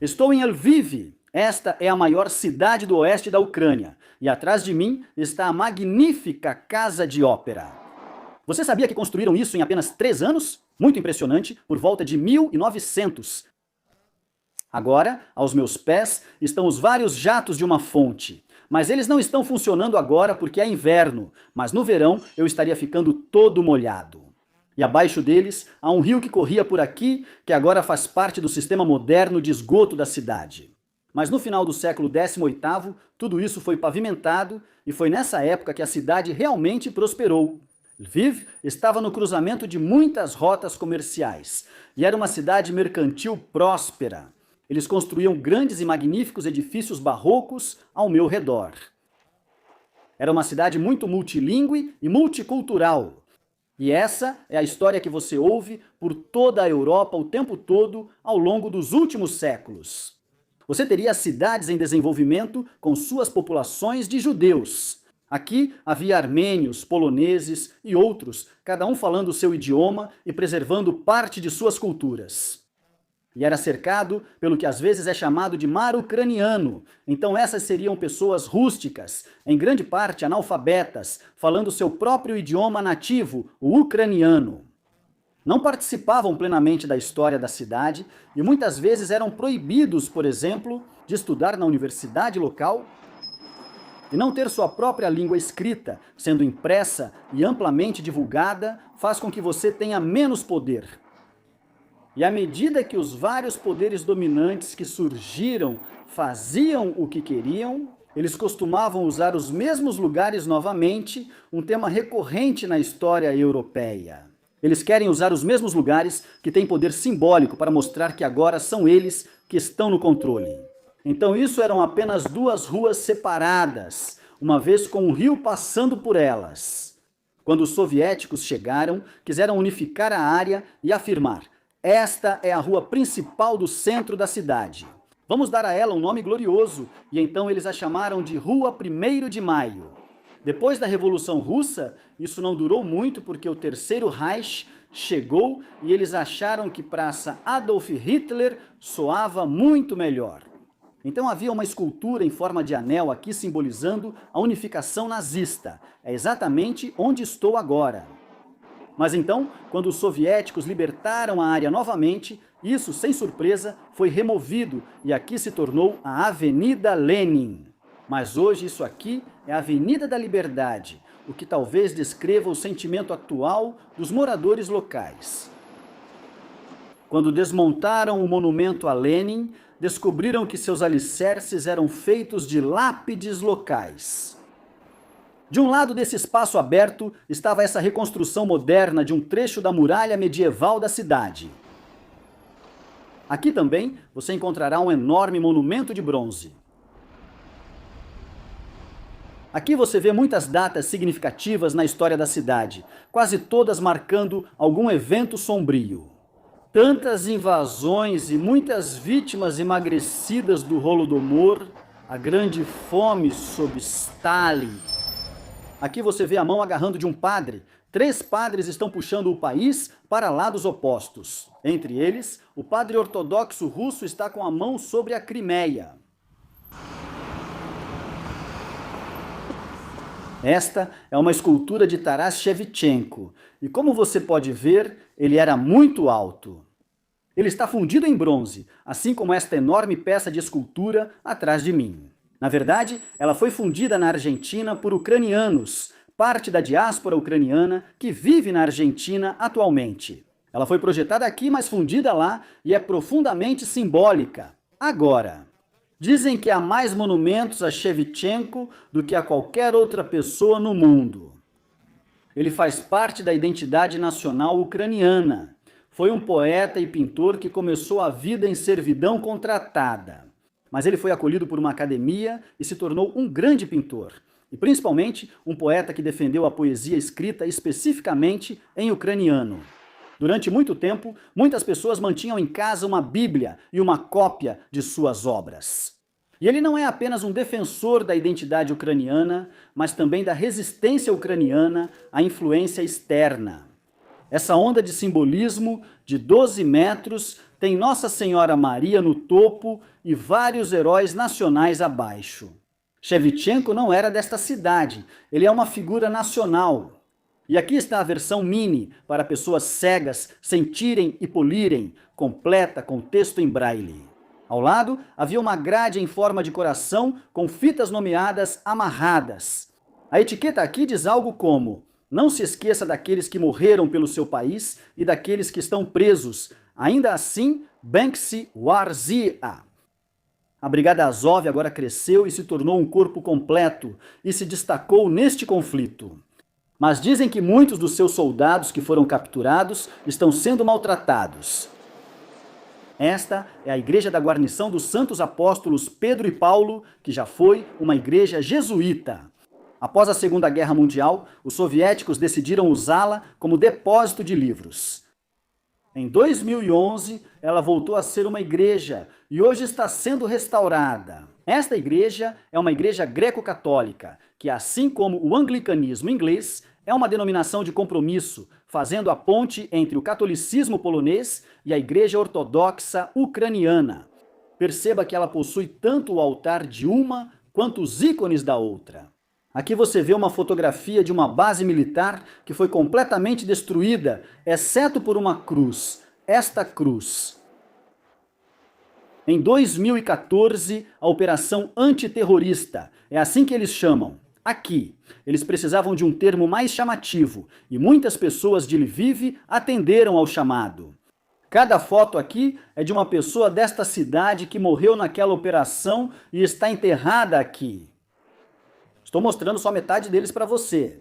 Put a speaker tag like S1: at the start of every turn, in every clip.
S1: Estou em Lviv. Esta é a maior cidade do oeste da Ucrânia. E atrás de mim está a magnífica Casa de Ópera. Você sabia que construíram isso em apenas 3 anos? Muito impressionante, por volta de 1900. Agora, aos meus pés, estão os vários jatos de uma fonte. Mas eles não estão funcionando agora porque é inverno, mas no verão eu estaria ficando todo molhado. E abaixo deles há um rio que corria por aqui, que agora faz parte do sistema moderno de esgoto da cidade. Mas no final do século XVIII, tudo isso foi pavimentado e foi nessa época que a cidade realmente prosperou. Lviv estava no cruzamento de muitas rotas comerciais e era uma cidade mercantil próspera. Eles construíam grandes e magníficos edifícios barrocos ao meu redor. Era uma cidade muito multilingüe e multicultural. E essa é a história que você ouve por toda a Europa o tempo todo ao longo dos últimos séculos. Você teria cidades em desenvolvimento com suas populações de judeus. Aqui havia armênios, poloneses e outros, cada um falando o seu idioma e preservando parte de suas culturas. E era cercado pelo que às vezes é chamado de mar ucraniano. Então essas seriam pessoas rústicas, em grande parte analfabetas, falando seu próprio idioma nativo, o ucraniano. Não participavam plenamente da história da cidade e muitas vezes eram proibidos, por exemplo, de estudar na universidade local. E não ter sua própria língua escrita, sendo impressa e amplamente divulgada, faz com que você tenha menos poder. E à medida que os vários poderes dominantes que surgiram faziam o que queriam, eles costumavam usar os mesmos lugares novamente, um tema recorrente na história europeia. Eles querem usar os mesmos lugares que têm poder simbólico para mostrar que agora são eles que estão no controle. Então isso eram apenas 2 ruas separadas, uma vez com um rio passando por elas. Quando os soviéticos chegaram, quiseram unificar a área e afirmar: esta é a rua principal do centro da cidade. Vamos dar a ela um nome glorioso, e então eles a chamaram de Rua 1º de Maio. Depois da Revolução Russa, isso não durou muito porque o Terceiro Reich chegou e eles acharam que Praça Adolf Hitler soava muito melhor. Então havia uma escultura em forma de anel aqui simbolizando a unificação nazista. É exatamente onde estou agora. Mas então, quando os soviéticos libertaram a área novamente, isso, sem surpresa, foi removido e aqui se tornou a Avenida Lenin. Mas hoje isso aqui é a Avenida da Liberdade, o que talvez descreva o sentimento atual dos moradores locais. Quando desmontaram o monumento a Lenin, descobriram que seus alicerces eram feitos de lápides locais. De um lado desse espaço aberto estava essa reconstrução moderna de um trecho da muralha medieval da cidade. Aqui também você encontrará um enorme monumento de bronze. Aqui você vê muitas datas significativas na história da cidade, quase todas marcando algum evento sombrio. Tantas invasões e muitas vítimas emagrecidas do Holodomor, a grande fome sob Stalin. Aqui você vê a mão agarrando de um padre. 3 padres estão puxando o país para lados opostos. Entre eles, o padre ortodoxo russo está com a mão sobre a Crimeia. Esta é uma escultura de Taras Shevchenko, e como você pode ver, ele era muito alto. Ele está fundido em bronze, assim como esta enorme peça de escultura atrás de mim. Na verdade, ela foi fundida na Argentina por ucranianos, parte da diáspora ucraniana que vive na Argentina atualmente. Ela foi projetada aqui, mas fundida lá, e é profundamente simbólica. Agora, dizem que há mais monumentos a Shevchenko do que a qualquer outra pessoa no mundo. Ele faz parte da identidade nacional ucraniana. Foi um poeta e pintor que começou a vida em servidão contratada. Mas ele foi acolhido por uma academia e se tornou um grande pintor. E principalmente um poeta que defendeu a poesia escrita especificamente em ucraniano. Durante muito tempo, muitas pessoas mantinham em casa uma Bíblia e uma cópia de suas obras. E ele não é apenas um defensor da identidade ucraniana, mas também da resistência ucraniana à influência externa. Essa onda de simbolismo de 12 metros tem Nossa Senhora Maria no topo e vários heróis nacionais abaixo. Shevchenko não era desta cidade, ele é uma figura nacional. E aqui está a versão mini, para pessoas cegas sentirem e polirem, completa com texto em braille. Ao lado, havia uma grade em forma de coração com fitas nomeadas amarradas. A etiqueta aqui diz algo como: não se esqueça daqueles que morreram pelo seu país e daqueles que estão presos. Ainda assim, Banksy Warzia. A Brigada Azov agora cresceu e se tornou um corpo completo e se destacou neste conflito. Mas dizem que muitos dos seus soldados que foram capturados estão sendo maltratados. Esta é a igreja da guarnição dos santos apóstolos Pedro e Paulo, que já foi uma igreja jesuíta. Após a Segunda Guerra Mundial, os soviéticos decidiram usá-la como depósito de livros. Em 2011, ela voltou a ser uma igreja e hoje está sendo restaurada. Esta igreja é uma igreja greco-católica, que assim como o anglicanismo inglês, é uma denominação de compromisso, fazendo a ponte entre o catolicismo polonês e a igreja ortodoxa ucraniana. Perceba que ela possui tanto o altar de uma quanto os ícones da outra. Aqui você vê uma fotografia de uma base militar que foi completamente destruída, exceto por uma cruz, esta cruz. Em 2014, a Operação Antiterrorista, é assim que eles chamam. Aqui, eles precisavam de um termo mais chamativo e muitas pessoas de Lviv atenderam ao chamado. Cada foto aqui é de uma pessoa desta cidade que morreu naquela operação e está enterrada aqui. Estou mostrando só metade deles para você.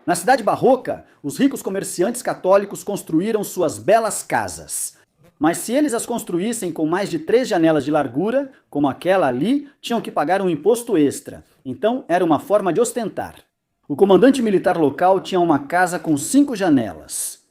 S1: Na cidade barroca, os ricos comerciantes católicos construíram suas belas casas. Mas se eles as construíssem com mais de 3 janelas de largura, como aquela ali, tinham que pagar um imposto extra. Então, era uma forma de ostentar. O comandante militar local tinha uma casa com 5 janelas.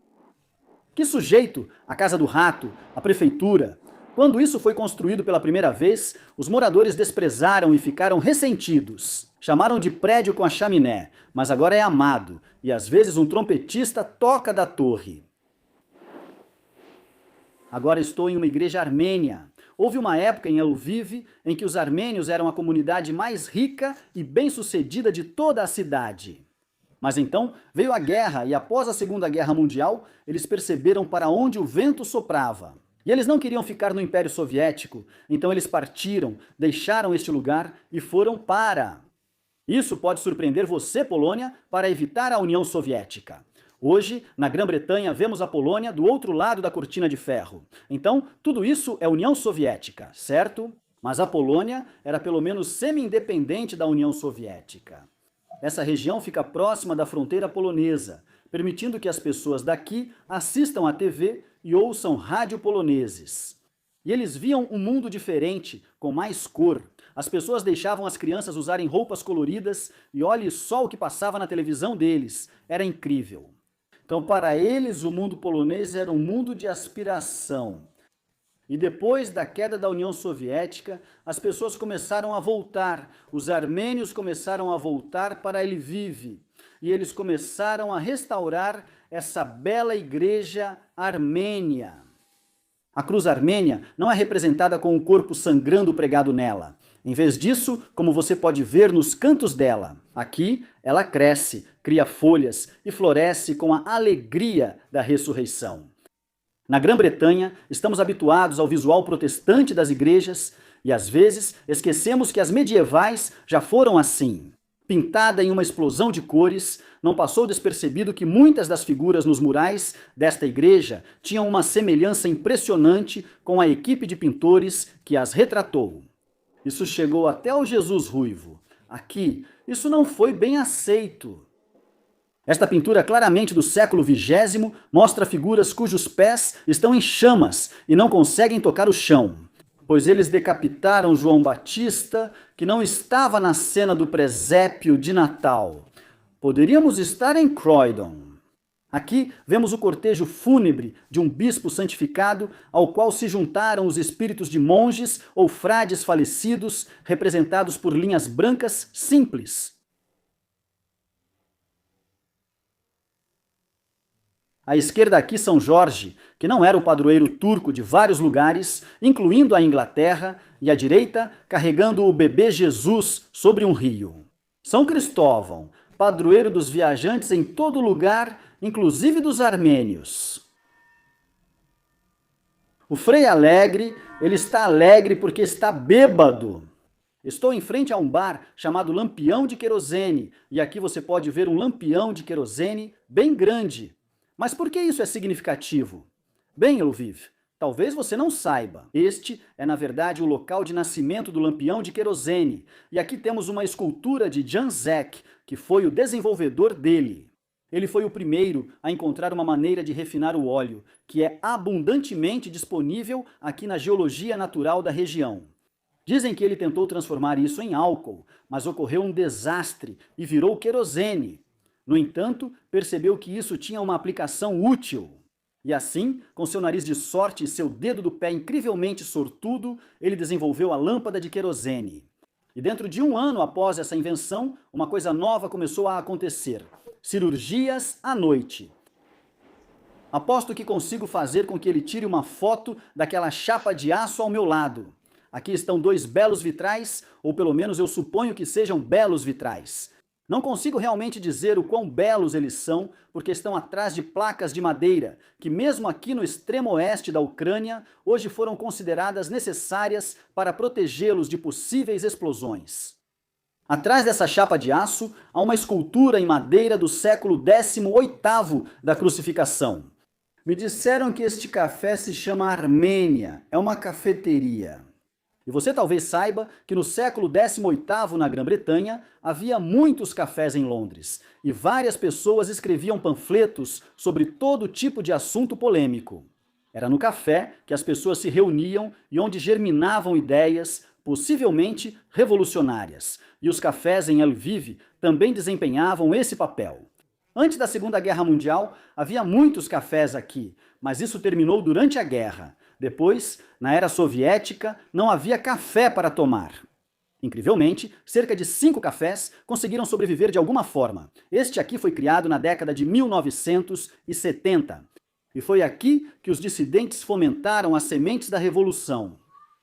S1: Que sujeito! A Casa do Rato, a prefeitura. Quando isso foi construído pela primeira vez, os moradores desprezaram e ficaram ressentidos. Chamaram de prédio com a chaminé, mas agora é amado, e às vezes um trompetista toca da torre. Agora estou em uma igreja armênia. Houve uma época em Lviv em que os armênios eram a comunidade mais rica e bem-sucedida de toda a cidade. Mas então veio a guerra e após a Segunda Guerra Mundial, eles perceberam para onde o vento soprava. E eles não queriam ficar no Império Soviético, então eles partiram, deixaram este lugar e foram para... Isso pode surpreender você, Polônia, para evitar a União Soviética. Hoje, na Grã-Bretanha, vemos a Polônia do outro lado da cortina de ferro. Então, tudo isso é União Soviética, certo? Mas a Polônia era pelo menos semi-independente da União Soviética. Essa região fica próxima da fronteira polonesa, permitindo que as pessoas daqui assistam à TV e ouçam rádio poloneses. E eles viam um mundo diferente, com mais cor. As pessoas deixavam as crianças usarem roupas coloridas e olhe só o que passava na televisão deles. Era incrível. Então, para eles, o mundo polonês era um mundo de aspiração. E depois da queda da União Soviética, as pessoas começaram a voltar. Os armênios começaram a voltar para Lviv. E eles começaram a restaurar essa bela igreja armênia. A cruz armênia não é representada com o corpo sangrando pregado nela. Em vez disso, como você pode ver nos cantos dela, aqui ela cresce, cria folhas e floresce com a alegria da ressurreição. Na Grã-Bretanha, estamos habituados ao visual protestante das igrejas e às vezes esquecemos que as medievais já foram assim. Pintada em uma explosão de cores, não passou despercebido que muitas das figuras nos murais desta igreja tinham uma semelhança impressionante com a equipe de pintores que as retratou. Isso chegou até ao Jesus ruivo. Aqui, isso não foi bem aceito. Esta pintura, claramente do século XX, mostra figuras cujos pés estão em chamas e não conseguem tocar o chão, pois eles decapitaram João Batista, que não estava na cena do presépio de Natal. Poderíamos estar em Croydon. Aqui vemos o cortejo fúnebre de um bispo santificado ao qual se juntaram os espíritos de monges ou frades falecidos, representados por linhas brancas simples. À esquerda aqui São Jorge, que não era o padroeiro turco de vários lugares, incluindo a Inglaterra, e à direita, carregando o bebê Jesus sobre um rio. São Cristóvão, padroeiro dos viajantes em todo lugar, inclusive dos armênios. O Frei Alegre, ele está alegre porque está bêbado. Estou em frente a um bar chamado Lampião de Querosene, e aqui você pode ver um lampião de querosene bem grande. Mas por que isso é significativo? Bem, Eluvive, talvez você não saiba. Este é, na verdade, o local de nascimento do lampião de querosene. E aqui temos uma escultura de Jan Zek, que foi o desenvolvedor dele. Ele foi o primeiro a encontrar uma maneira de refinar o óleo, que é abundantemente disponível aqui na geologia natural da região. Dizem que ele tentou transformar isso em álcool, mas ocorreu um desastre e virou querosene. No entanto, percebeu que isso tinha uma aplicação útil. E assim, com seu nariz de sorte e seu dedo do pé incrivelmente sortudo, ele desenvolveu a lâmpada de querosene. E dentro de um ano após essa invenção, uma coisa nova começou a acontecer. Cirurgias à noite. Aposto que consigo fazer com que ele tire uma foto daquela chapa de aço ao meu lado. Aqui estão dois belos vitrais, ou pelo menos eu suponho que sejam belos vitrais. Não consigo realmente dizer o quão belos eles são, porque estão atrás de placas de madeira, que mesmo aqui no extremo oeste da Ucrânia, hoje foram consideradas necessárias para protegê-los de possíveis explosões. Atrás dessa chapa de aço, há uma escultura em madeira do século XVIII da crucificação. Me disseram que este café se chama Armênia, é uma cafeteria. E você talvez saiba que no século XVIII, na Grã-Bretanha, havia muitos cafés em Londres, e várias pessoas escreviam panfletos sobre todo tipo de assunto polêmico. Era no café que as pessoas se reuniam e onde germinavam ideias, possivelmente revolucionárias, e os cafés em Lviv também desempenhavam esse papel. Antes da Segunda Guerra Mundial, havia muitos cafés aqui, mas isso terminou durante a guerra. Depois, na era soviética, não havia café para tomar. Incrivelmente, cerca de 5 cafés conseguiram sobreviver de alguma forma. Este aqui foi criado na década de 1970. E foi aqui que os dissidentes fomentaram as sementes da revolução.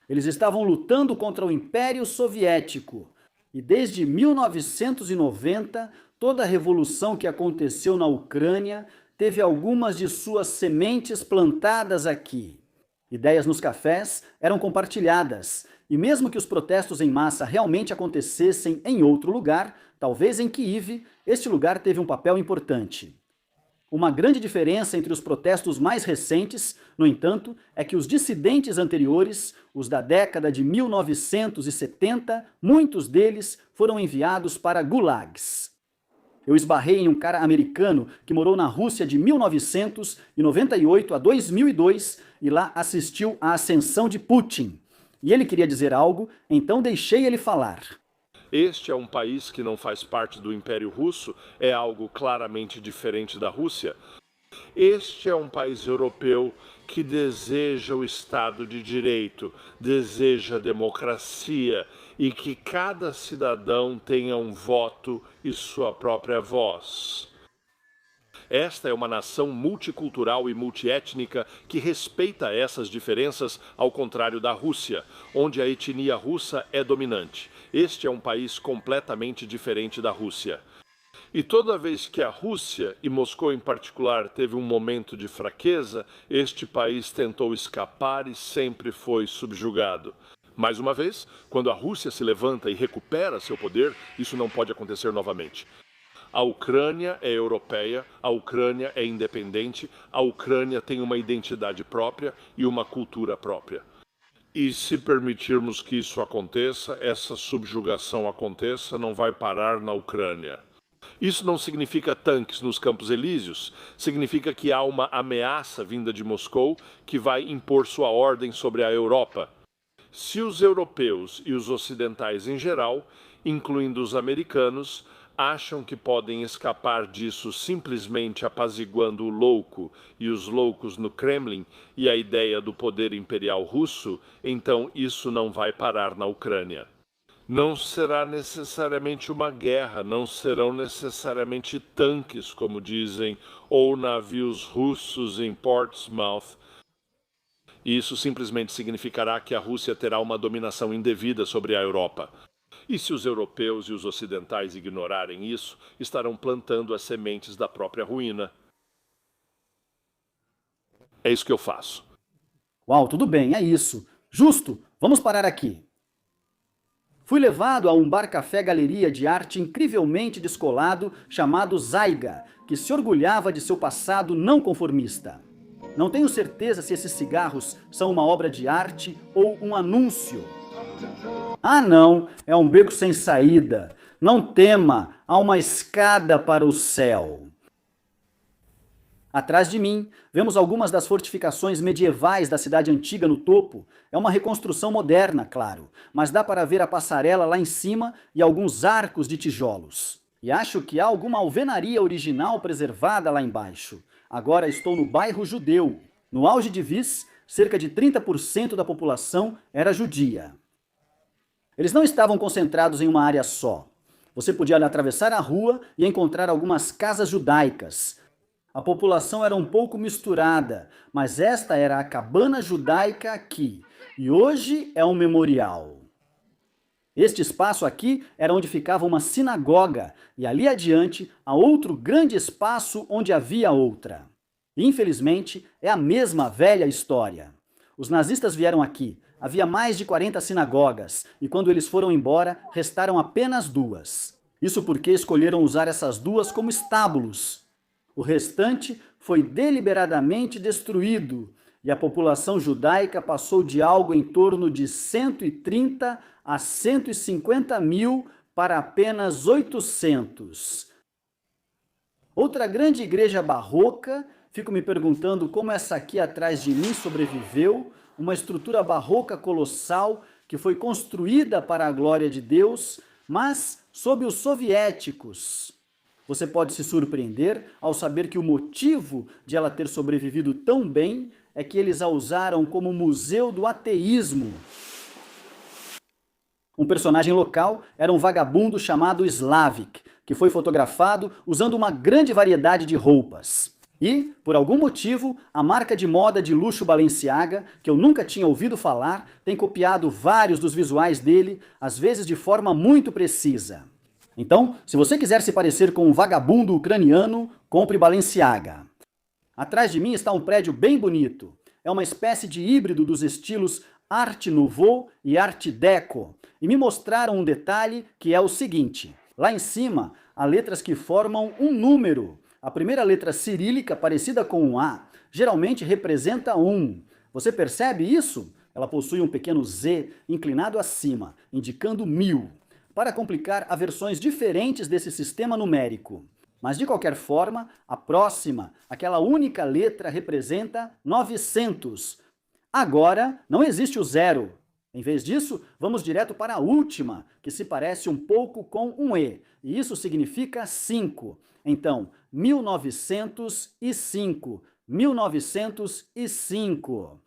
S1: Eles estavam lutando contra o Império Soviético. E desde 1990, toda a revolução que aconteceu na Ucrânia teve algumas de suas sementes plantadas aqui. Ideias nos cafés eram compartilhadas, e mesmo que os protestos em massa realmente acontecessem em outro lugar, talvez em Kiev, este lugar teve um papel importante. Uma grande diferença entre os protestos mais recentes, no entanto, é que os dissidentes anteriores, os da década de 1970, muitos deles foram enviados para gulags. Eu esbarrei em um cara americano que morou na Rússia de 1998 a 2002 e lá assistiu à ascensão de Putin. E ele queria dizer algo, então deixei ele falar.
S2: Este é um país que não faz parte do Império Russo, é algo claramente diferente da Rússia. Este é um país europeu que deseja o Estado de Direito, deseja democracia e que cada cidadão tenha um voto e sua própria voz. Esta é uma nação multicultural e multiétnica que respeita essas diferenças, ao contrário da Rússia, onde a etnia russa é dominante. Este é um país completamente diferente da Rússia. E toda vez que a Rússia, e Moscou em particular, teve um momento de fraqueza, este país tentou escapar e sempre foi subjugado. Mais uma vez, quando a Rússia se levanta e recupera seu poder, isso não pode acontecer novamente. A Ucrânia é europeia, a Ucrânia é independente, a Ucrânia tem uma identidade própria e uma cultura própria. E se permitirmos que isso aconteça, essa subjugação aconteça, não vai parar na Ucrânia. Isso não significa tanques nos Campos Elíseos, significa que há uma ameaça vinda de Moscou que vai impor sua ordem sobre a Europa. Se os europeus e os ocidentais em geral, incluindo os americanos, acham que podem escapar disso simplesmente apaziguando o louco e os loucos no Kremlin e a ideia do poder imperial russo, então isso não vai parar na Ucrânia. Não será necessariamente uma guerra, não serão necessariamente tanques, como dizem, ou navios russos em Portsmouth. Isso simplesmente significará que a Rússia terá uma dominação indevida sobre a Europa. E se os europeus e os ocidentais ignorarem isso, estarão plantando as sementes da própria ruína. É isso que eu faço.
S1: Uau, tudo bem, é isso. Justo, vamos parar aqui. Fui levado a um bar-café-galeria de arte incrivelmente descolado chamado Zyga, que se orgulhava de seu passado não conformista. Não tenho certeza se esses cigarros são uma obra de arte ou um anúncio. Ah não, é um beco sem saída. Não tema, há uma escada para o céu. Atrás de mim, vemos algumas das fortificações medievais da cidade antiga no topo. É uma reconstrução moderna, claro, mas dá para ver a passarela lá em cima e alguns arcos de tijolos. E acho que há alguma alvenaria original preservada lá embaixo. Agora estou no bairro judeu. No auge de Vis, cerca de 30% da população era judia. Eles não estavam concentrados em uma área só. Você podia atravessar a rua e encontrar algumas casas judaicas. A população era um pouco misturada, mas esta era a cabana judaica aqui, e hoje é um memorial. Este espaço aqui era onde ficava uma sinagoga, e ali adiante há outro grande espaço onde havia outra. Infelizmente, é a mesma velha história. Os nazistas vieram aqui, havia mais de 40 sinagogas, e quando eles foram embora, restaram apenas 2. Isso porque escolheram usar essas 2 como estábulos. O restante foi deliberadamente destruído e a população judaica passou de algo em torno de 130 a 150 mil para apenas 800. Outra grande igreja barroca, fico me perguntando como essa aqui atrás de mim sobreviveu, uma estrutura barroca colossal que foi construída para a glória de Deus, mas sob os soviéticos. Você pode se surpreender ao saber que o motivo de ela ter sobrevivido tão bem é que eles a usaram como museu do ateísmo. Um personagem local era um vagabundo chamado Slavik, que foi fotografado usando uma grande variedade de roupas. E, por algum motivo, a marca de moda de luxo Balenciaga, que eu nunca tinha ouvido falar, tem copiado vários dos visuais dele, às vezes de forma muito precisa. Então, se você quiser se parecer com um vagabundo ucraniano, compre Balenciaga. Atrás de mim está um prédio bem bonito. É uma espécie de híbrido dos estilos Art Nouveau e Art Deco. E me mostraram um detalhe que é o seguinte. Lá em cima, há letras que formam um número. A primeira letra cirílica, parecida com um A, geralmente representa 1. Você percebe isso? Ela possui um pequeno Z inclinado acima, indicando 1000. Para complicar, há versões diferentes desse sistema numérico. Mas de qualquer forma, a próxima, aquela única letra, representa 900. Agora, não existe o 0. Em vez disso, vamos direto para a última, que se parece um pouco com um E, e isso significa 5. Então, 1905. 1905.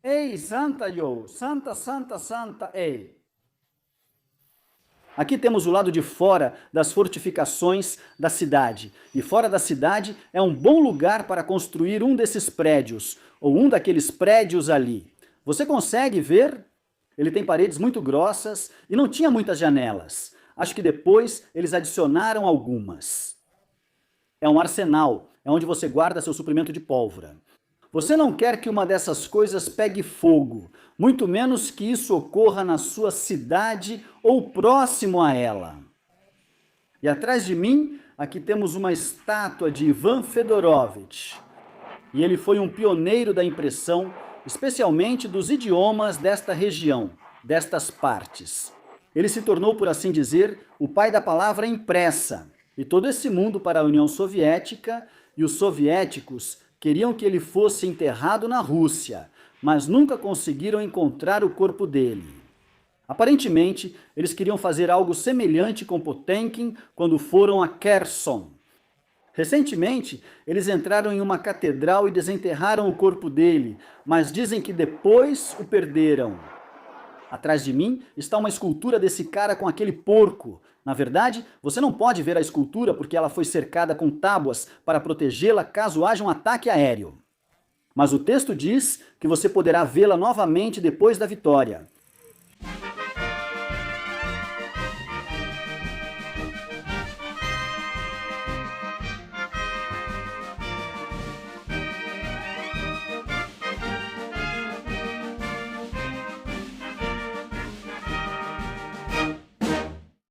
S1: Ei, Santa yo, Santa, Santa, Santa, ei. Aqui temos o lado de fora das fortificações da cidade. E fora da cidade é um bom lugar para construir um desses prédios, ou um daqueles prédios ali. Você consegue ver? Ele tem paredes muito grossas e não tinha muitas janelas. Acho que depois eles adicionaram algumas. É um arsenal, é onde você guarda seu suprimento de pólvora. Você não quer que uma dessas coisas pegue fogo, muito menos que isso ocorra na sua cidade ou próximo a ela. E atrás de mim, aqui temos uma estátua de Ivan Fedorovich. E ele foi um pioneiro da impressão, especialmente dos idiomas desta região, destas partes. Ele se tornou, por assim dizer, o pai da palavra impressa. E todo esse mundo para a União Soviética, e os soviéticos queriam que ele fosse enterrado na Rússia, mas nunca conseguiram encontrar o corpo dele. Aparentemente, eles queriam fazer algo semelhante com Potemkin quando foram a Kherson. Recentemente, eles entraram em uma catedral e desenterraram o corpo dele, mas dizem que depois o perderam. Atrás de mim está uma escultura desse cara com aquele porco. Na verdade, você não pode ver a escultura porque ela foi cercada com tábuas para protegê-la caso haja um ataque aéreo. Mas o texto diz que você poderá vê-la novamente depois da vitória.